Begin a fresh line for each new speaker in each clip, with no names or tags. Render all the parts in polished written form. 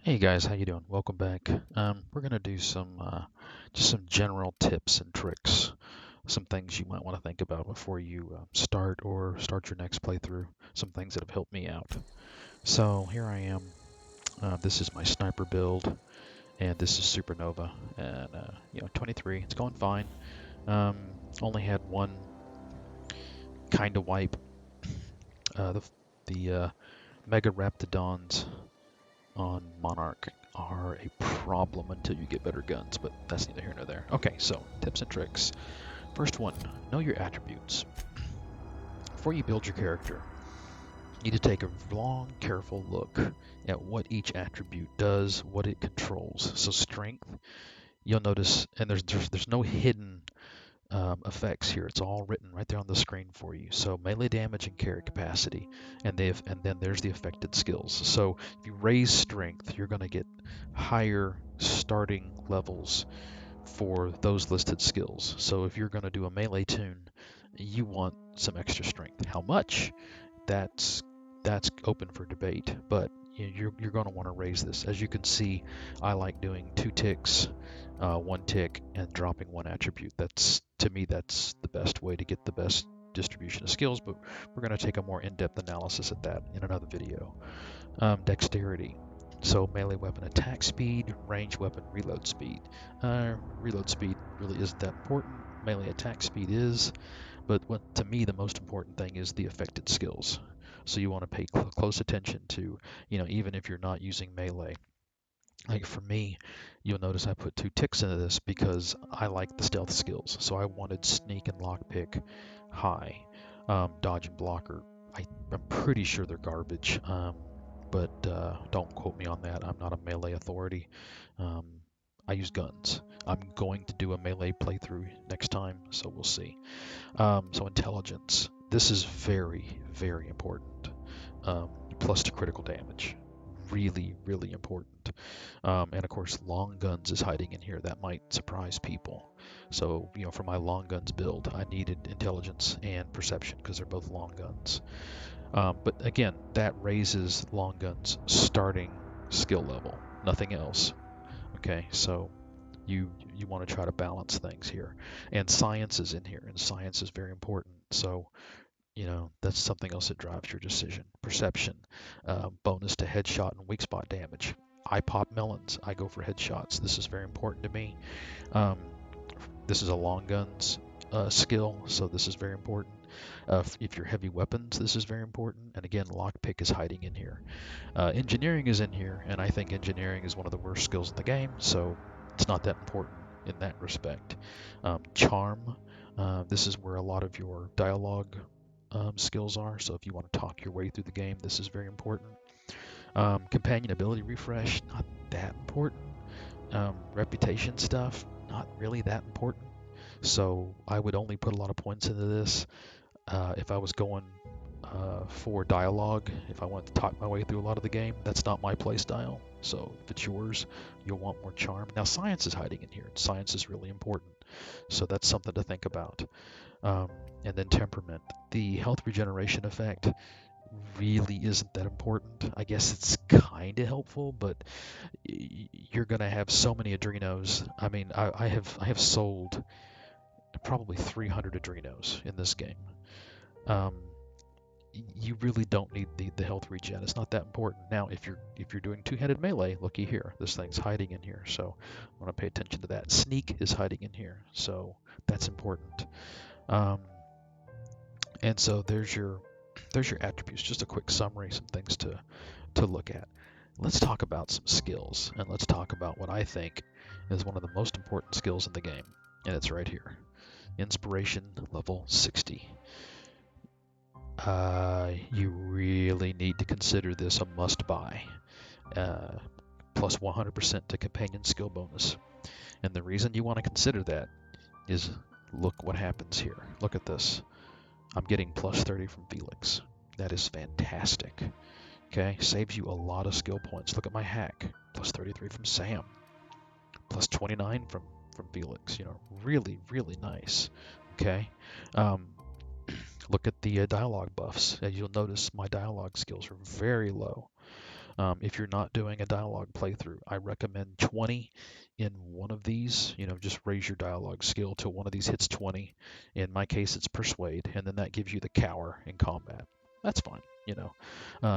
Hey guys, how you doing? Welcome back. We're gonna do some just some general tips and tricks, some things you might want to think about before you start your next playthrough. Some things that have helped me out. So here I am. This is my sniper build, and this is Supernova, and 23. It's going fine. Only had one kind of wipe. The Mega Raptidons on Monarch are a problem until you get better guns, but that's neither here nor there. Okay, so tips and tricks. First one, know your attributes. Before you build your character, you need to take a long, careful look at what each attribute does, what it controls. So strength, you'll notice, and there's no hidden effects here. It's all written right there on the screen for you. So melee damage and carry capacity, and then there's the affected skills. So if you raise strength, you're going to get higher starting levels for those listed skills. So if you're going to do a melee tune, you want some extra strength. How much? That's that's open for debate, but you're going to want to raise this. As you can see, I like doing 2 ticks, 1 tick, and dropping one attribute. That's to me that's the best way to get the best distribution of skills. But we're going to take a more in-depth analysis of that in another video. Dexterity. So melee weapon attack speed, range weapon reload speed. Reload speed really isn't that important. Melee attack speed is, but to me the most important thing is the affected skills. So you want to pay close attention to, even if you're not using melee. Like for me, you'll notice I put 2 ticks into this because I like the stealth skills. So I wanted sneak and lockpick high. Dodge and blocker, I'm pretty sure they're garbage. But don't quote me on that. I'm not a melee authority. Um, I use guns. I'm going to do a melee playthrough next time, so we'll see. So intelligence. This is very, very important. Plus to critical damage. Really, really important. And of course, long guns is hiding in here. That might surprise people. So, for my long guns build, I needed intelligence and perception because they're both long guns. But again, that raises long guns starting skill level, nothing else. Okay, so you want to try to balance things here, and science is in here, and science is very important. So that's something else that drives your decision. Perception, bonus to headshot and weak spot damage. I pop melons. I go for headshots. This is very important to me. Um, this is a long guns skill, so this is very important. If you're heavy weapons, this is very important. And again, lockpick is hiding in here. Engineering is in here, and I think engineering is one of the worst skills in the game, so it's not that important in that respect. Charm, this is where a lot of your dialogue skills are, so if you want to talk your way through the game, this is very important. Companion ability refresh, not that important. Reputation stuff, not really that important. So I would only put a lot of points into this if I was going for dialogue. If I want to talk my way through a lot of the game, that's not my play style. So if it's yours, you'll want more charm. Now science is hiding in here. Science is really important, so that's something to think about. And then temperament. The health regeneration effect really isn't that important. I guess it's kind of helpful, but you're gonna have so many adrenos. I mean, I have sold probably 300 adrenos in this game. Um, you really don't need the health regen. It's not that important. Now, if you're doing two-handed melee, looky here, this thing's hiding in here, so I want to pay attention to that. Sneak is hiding in here, so that's important. Um, and so there's your attributes. Just a quick summary, some things to look at. Let's talk about some skills, and let's talk about what I think is one of the most important skills in the game, and it's right here. Inspiration level 60. You really need to consider this a must-buy. Plus 100% to companion skill bonus. And the reason you want to consider that is look what happens here. Look at this. I'm getting plus 30 from Felix. That is fantastic. Okay, saves you a lot of skill points. Look at my hack. Plus 33 from Sam. Plus 29 from Felix. Really, really nice. Okay. Look at the dialogue buffs. As you'll notice, my dialogue skills are very low. If you're not doing a dialogue playthrough, I recommend 20 in one of these. Just raise your dialogue skill till one of these hits 20. In my case, it's Persuade, and then that gives you the Cower in combat. That's fine.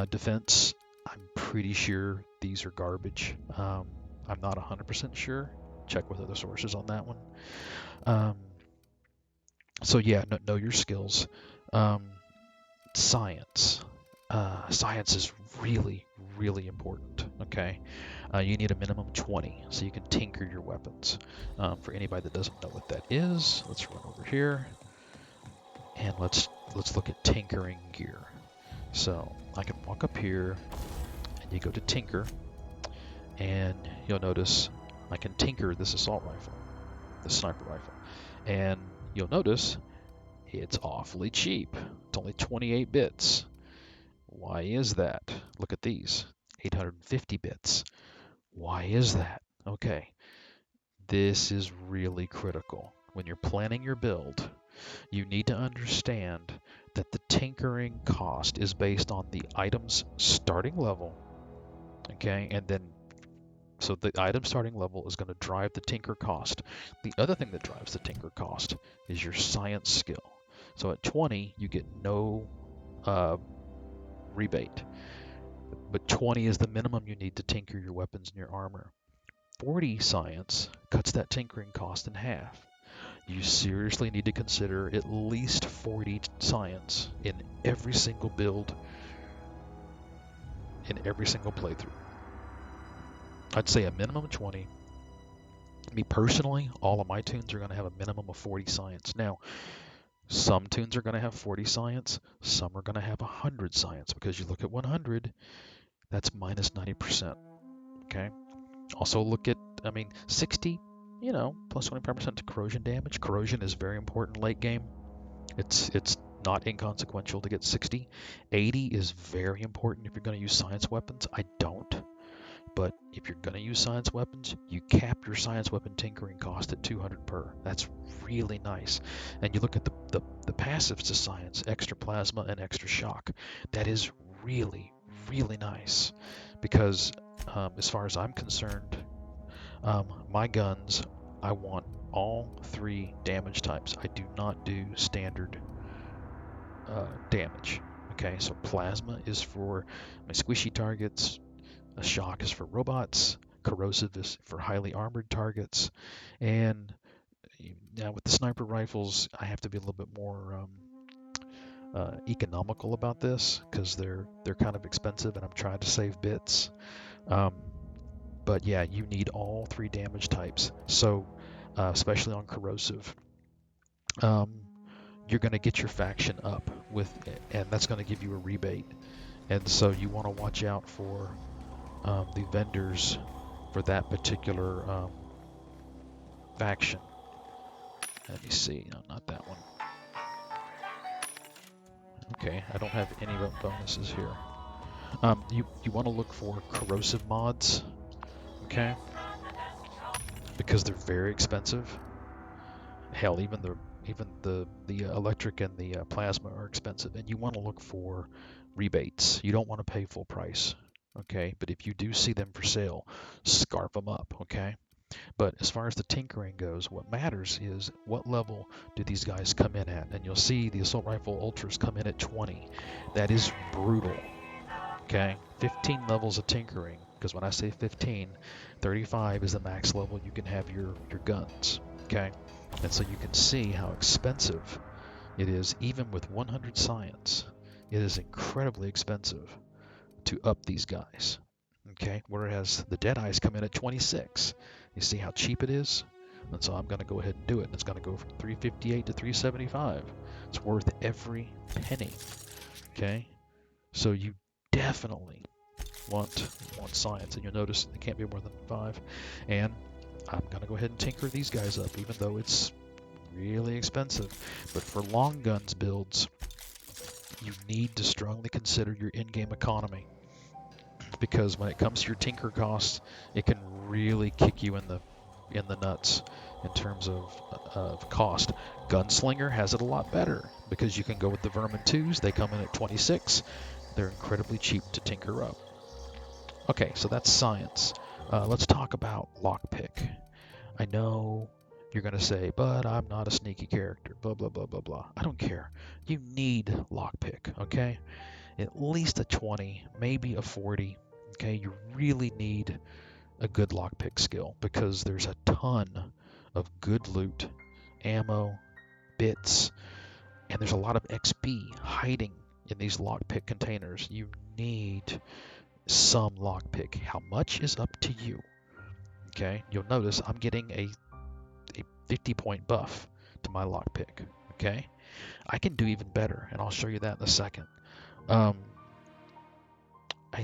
Defense, I'm pretty sure these are garbage. I'm not 100% sure. Check with other sources on that one. Um, so yeah, know your skills. Science. Science is really, really important. Okay, you need a minimum 20 so you can tinker your weapons. For anybody that doesn't know what that is, let's run over here and let's look at tinkering gear. So I can walk up here and you go to tinker, and you'll notice I can tinker this assault rifle, the sniper rifle, and you'll notice it's awfully cheap. It's only 28 bits. Why is that? Look at these, 850 bits. Why is that? Okay, this is really critical. When you're planning your build, you need to understand that the tinkering cost is based on the item's starting level. Okay, and then so the item starting level is going to drive the tinker cost. The other thing that drives the tinker cost is your science skill. So at 20, you get no rebate, but 20 is the minimum you need to tinker your weapons and your armor. 40 science cuts that tinkering cost in half. You seriously need to consider at least 40 science in every single build, in every single playthrough. I'd say a minimum of 20. Me personally, all of my tunes are going to have a minimum of 40 science. Now, some tunes are going to have 40 science, some are going to have 100 science, because you look at 100, that's minus 90%. Okay? Also look at, 60, plus 25% to corrosion damage. Corrosion is very important late game. It's not inconsequential to get 60. 80 is very important if you're going to use science weapons. I don't. But if you're going to use science weapons, you cap your science weapon tinkering cost at 200 per. That's really nice. And you look at the passives to science, extra plasma and extra shock. That is really, really nice. Because as far as I'm concerned, my guns, I want all 3 damage types. I do not do standard damage. Okay, so plasma is for my squishy targets. A shock is for robots, corrosive is for highly armored targets, and now with the sniper rifles, I have to be a little bit more economical about this because they're kind of expensive, and I'm trying to save bits. But yeah, you need all 3 damage types. So especially on corrosive, you're going to get your faction up with, and that's going to give you a rebate. And so you want to watch out for the vendors for that particular faction. Let me see. No, not that one. Okay, I don't have any bonuses here. You want to look for corrosive mods, okay? Because they're very expensive. Hell, even the electric and the plasma are expensive, and you want to look for rebates. You don't want to pay full price. Okay, but if you do see them for sale, scarf them up, okay? But as far as the tinkering goes, what matters is what level do these guys come in at? And you'll see the assault rifle ultras come in at 20. That is brutal, okay? 15 levels of tinkering, because when I say 15, 35 is the max level you can have your guns, okay? And so you can see how expensive it is, even with 100 science. It is incredibly expensive to up these guys, okay? Whereas the Deadeyes come in at 26. You see how cheap it is? And so I'm going to go ahead and do it. It's going to go from 358 to 375. It's worth every penny, okay? So you definitely want science, and you'll notice it can't be more than 5. And I'm going to go ahead and tinker these guys up, even though it's really expensive. But for long guns builds, you need to strongly consider your in-game economy, because when it comes to your tinker costs, it can really kick you in the nuts in terms of cost. Gunslinger has it a lot better because you can go with the Vermin 2s. They come in at 26. They're incredibly cheap to tinker up. Okay, so that's science. Let's talk about lockpick. I know you're going to say, but I'm not a sneaky character, blah, blah, blah, blah, blah. I don't care. You need lockpick, okay? At least a 20, maybe a 40, okay? You really need a good lockpick skill because there's a ton of good loot, ammo, bits, and there's a lot of XP hiding in these lockpick containers. You need some lockpick. How much is up to you, okay? You'll notice I'm getting a 50-point buff to my lockpick, okay? I can do even better, and I'll show you that in a second. I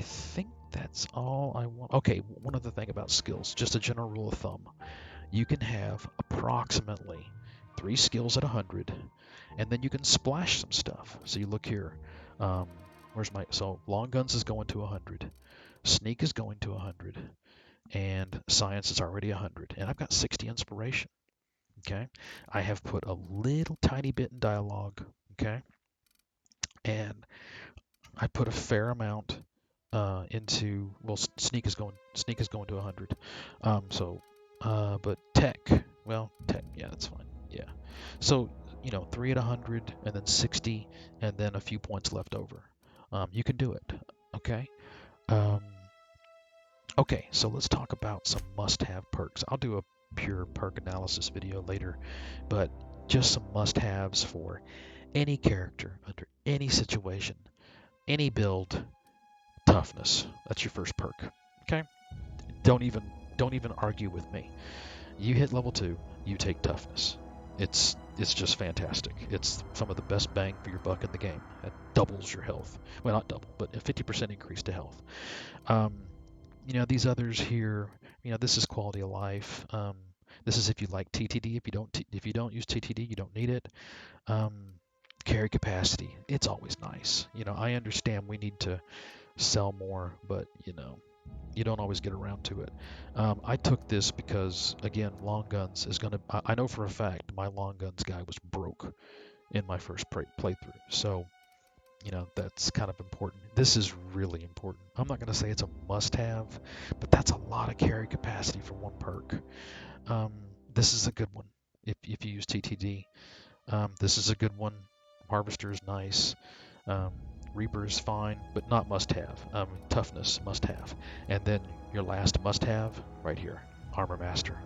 think that's all I want. Okay, one other thing about skills, just a general rule of thumb. You can have approximately 3 skills at 100, and then you can splash some stuff. So you look here. So long guns is going to 100, sneak is going to 100, and science is already 100, and I've got 60 inspiration. Okay, I have put a little tiny bit in dialogue. Okay, and I put a fair amount into, well, sneak is going to 100. But tech, yeah, that's fine. Yeah. So 3 at 100, and then 60, and then a few points left over. You can do it. Okay. Um, okay. So let's talk about some must-have perks. I'll do a pure perk analysis video later, but just some must-haves for any character under any situation, any build. Toughness. That's your first perk. Okay? Don't even argue with me. You hit level 2, you take toughness. It's just fantastic. It's some of the best bang for your buck in the game. It doubles your health. Well, not double, but a 50% increase to health. These others here, this is quality of life. This is if you like TTD. If you don't use TTD, you don't need it. Carry capacity. It's always nice. I understand we need to sell more, but you don't always get around to it. I took this because, again, long guns is going to, I know for a fact my long guns guy was broke in my first playthrough. So, that's kind of important. This is really important. I'm not going to say it's a must-have, but that's a lot of carry capacity for one perk. This is a good one if you use TTD. This is a good one. Harvester is nice. Reaper is fine, but not must-have. Toughness, must-have. And then your last must-have, right here, Armor Master.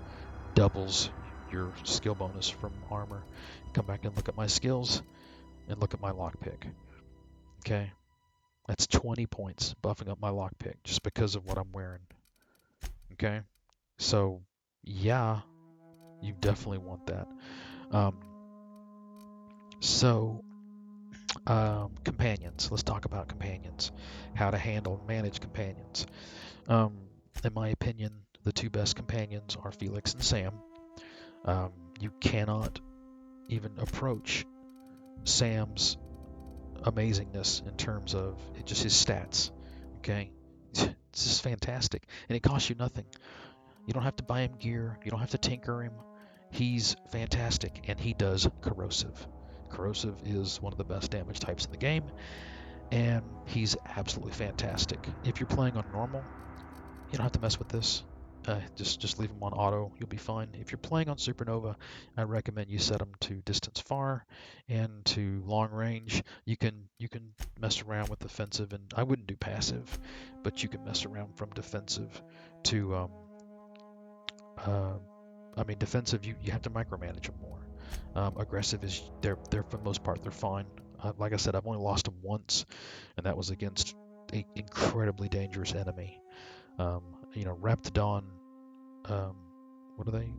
Doubles your skill bonus from armor. Come back and look at my skills, and look at my lockpick. Okay? That's 20 points buffing up my lockpick just because of what I'm wearing. Okay? So, yeah, you definitely want that. Companions. Let's talk about companions. How to handle and manage companions. In my opinion, the 2 best companions are Felix and Sam. You cannot even approach Sam's amazingness in terms of just his stats. Okay? It's just fantastic. And it costs you nothing. You don't have to buy him gear. You don't have to tinker him. He's fantastic, and he does corrosive. Corrosive is one of the best damage types in the game, and he's absolutely fantastic. If you're playing on normal, you don't have to mess with this. Just leave him on auto. You'll be fine. If you're playing on Supernova, I recommend you set them to distance far and to long range. You can mess around with defensive, and I wouldn't do passive, but you can mess around from defensive to defensive. You have to micromanage them more. Aggressive is they're for the most part they're fine. Like I said, I've only lost them once, and that was against an incredibly dangerous enemy. Raptidon. What are they?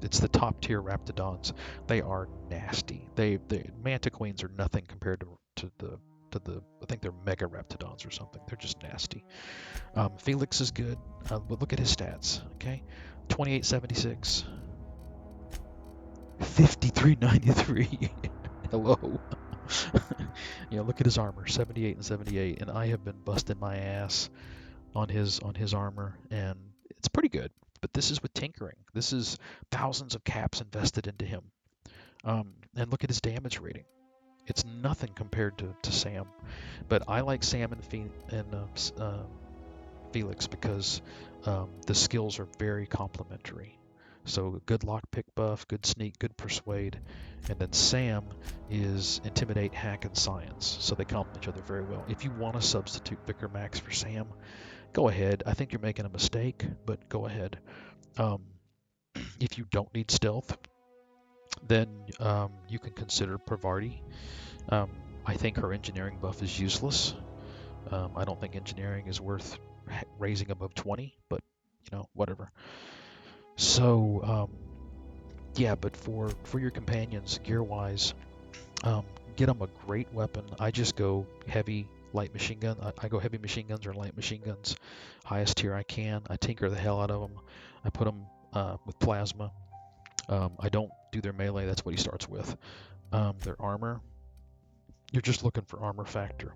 It's the top tier Raptidons. They are nasty. The Manta Queens are nothing compared to the I think they're Mega Raptidons or something. They're just nasty. Felix is good, but look at his stats. Okay, 2876. 5393. Hello. Look at his armor, 78 and 78, and I have been busting my ass on his armor, and it's pretty good. But this is with tinkering. This is thousands of caps invested into him. And look at his damage rating. It's nothing compared to Sam. But I like Sam and Felix because the skills are very complementary. So good lockpick buff, good sneak, good persuade, and then Sam is intimidate, hack, and science. So they complement each other very well. If you want to substitute Vicar Max for Sam, go ahead. I think you're making a mistake, but go ahead. Um, if you don't need stealth, then you can consider Parvati. Um, I think her engineering buff is useless. I don't think engineering is worth raising above 20, but whatever. So yeah, but for your companions, gear-wise, um, get them a great weapon. I just go heavy light machine gun. I go heavy machine guns or light machine guns, highest tier I can. I tinker the hell out of them. I put them with plasma. I don't do their melee. That's what he starts with. Their armor, you're just looking for armor factor.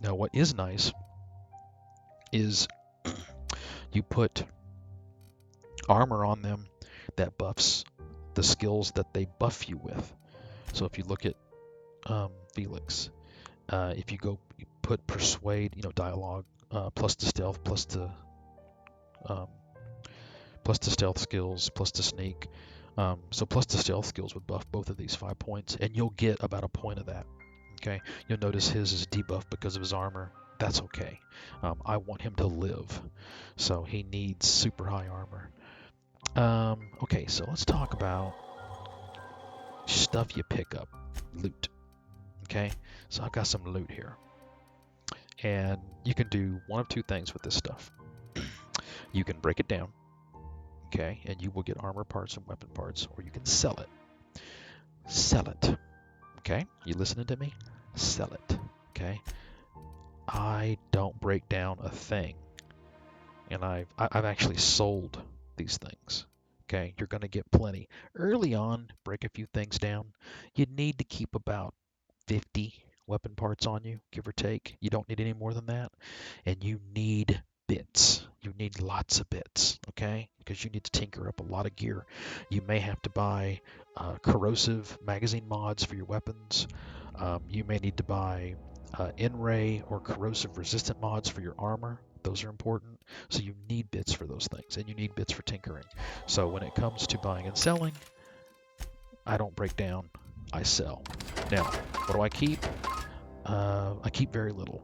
Now, what is nice is you put armor on them that buffs the skills that they buff you with. So if you look at Felix, if you put persuade, dialogue, plus the stealth, plus the stealth skills, plus the sneak. So plus the stealth skills would buff both of these 5 points, and you'll get about a point of that. Okay, you'll notice his is debuffed because of his armor. That's okay. I want him to live, so he needs super high armor. Okay, so let's talk about stuff you pick up, loot. Okay, so I've got some loot here, and you can do one of two things with this stuff. You can break it down, okay, and you will get armor parts and weapon parts, or you can sell it. Sell it. Okay, you listening to me? Sell it. Okay, I don't break down a thing, and I've actually sold these things. Okay, you're going to get plenty. Early on, break a few things down. You need to keep about 50 weapon parts on you, give or take. You don't need any more than that, and you need bits. You need lots of bits, okay? Because you need to tinker up a lot of gear. You may have to buy corrosive magazine mods for your weapons. You may need to buy in-ray or corrosive resistant mods for your armor. Those are important. So you need bits for those things, and you need bits for tinkering. So when it comes to buying and selling, I don't break down, I sell. Now, what do I keep? I keep very little.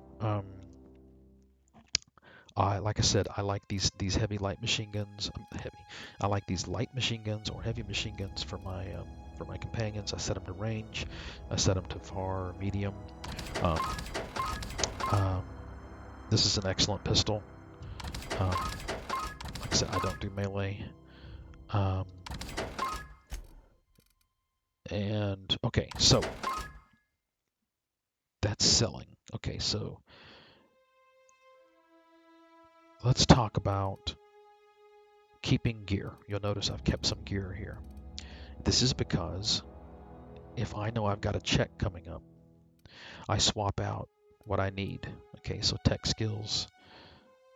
Like I said, I like these heavy light machine guns. I like these light machine guns or heavy machine guns for my companions. I set them to range. I set them to far, medium. This is an excellent pistol. Like I said, I don't do melee. And okay, so that's selling. Okay, so let's talk about keeping gear. You'll notice I've kept some gear here. This is because if I know I've got a check coming up, I swap out what I need. Okay, so tech skills,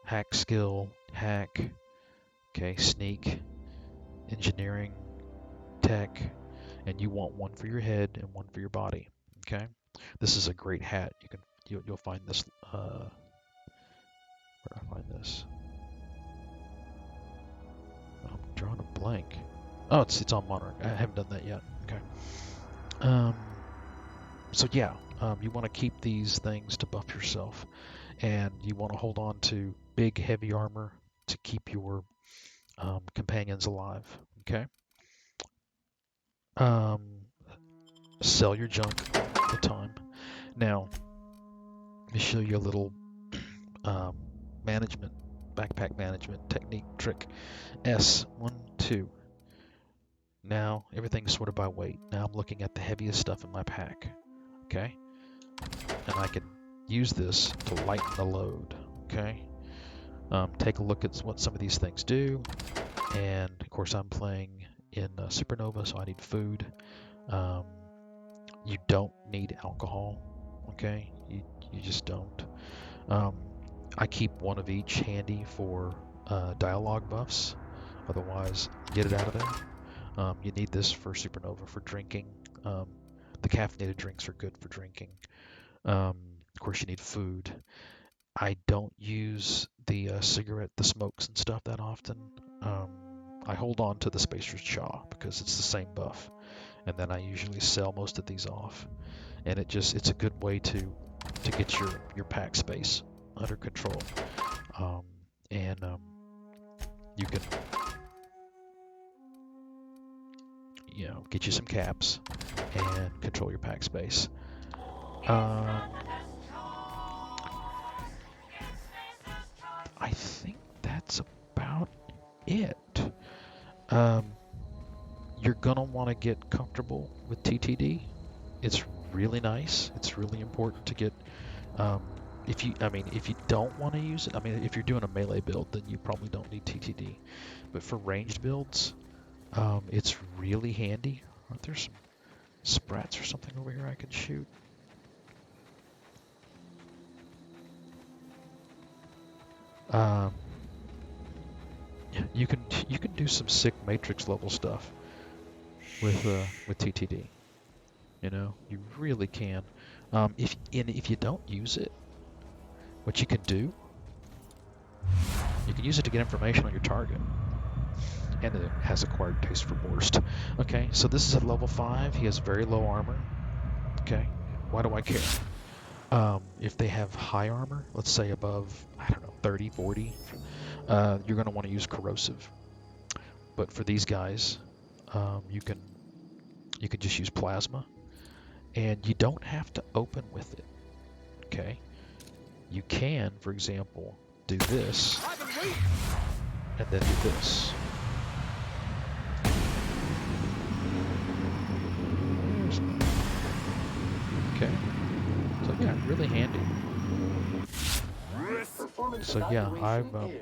hack skill, hack, okay, sneak, engineering, tech, and you want one for your head and one for your body. Okay, this is a great hat. You'll find this. Where do I find this? I'm drawing a blank. Oh, it's on Monarch. I haven't done that yet. Okay. So yeah, you want to keep these things to buff yourself, and you want to hold on to big, heavy armor to keep your companions alive. Okay. Sell your junk all the time. Now, let me show you a little backpack management technique trick. S1, 2. Now everything's sorted by weight. Now I'm looking at the heaviest stuff in my pack. Okay, and I can use this to lighten the load. Okay, take a look at what some of these things do, and of course I'm playing in Supernova, so I need food. You don't need alcohol. Okay, you just don't. I keep one of each handy for dialogue buffs. Otherwise, get it out of there. You need this for Supernova for drinking. The caffeinated drinks are good for drinking. Of course, you need food. I don't use the cigarette, the smokes and stuff that often. I hold on to the Spacer's Chaw because it's the same buff, and then I usually sell most of these off. And it's a good way to get your pack space under control. Um, and you can get you some caps and control your pack space. I think that's about it. You're gonna want to get comfortable with TTD. It's really nice. It's really important to get. If you don't want to use it, if you're doing a melee build, then you probably don't need TTD. But for ranged builds, it's really handy. Aren't there some sprats or something over here I can shoot? You can do some sick Matrix level stuff with TTD. You really can. If you don't use it, what you can do, you can use it to get information on your target. And it has acquired taste for Borst. Okay, so this is at level 5. He has very low armor. Okay, why do I care? If they have high armor, let's say above, 30, 40, you're going to want to use corrosive. But for these guys, you can just use plasma, and you don't have to open with it. Okay, you can, for example, do this, and then do this. Okay, so yeah, really handy. So yeah,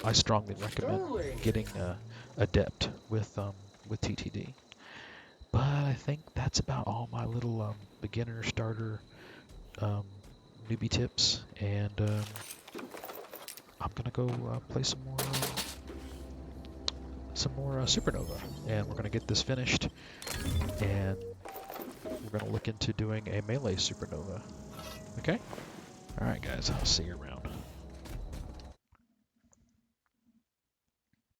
I strongly recommend getting adept with TTD. But I think that's about all my little beginner starter newbie tips, and I'm gonna go play some more Supernova, and we're gonna get this finished, and we're gonna look into doing a melee Supernova. Okay? All right, guys, I'll see you around.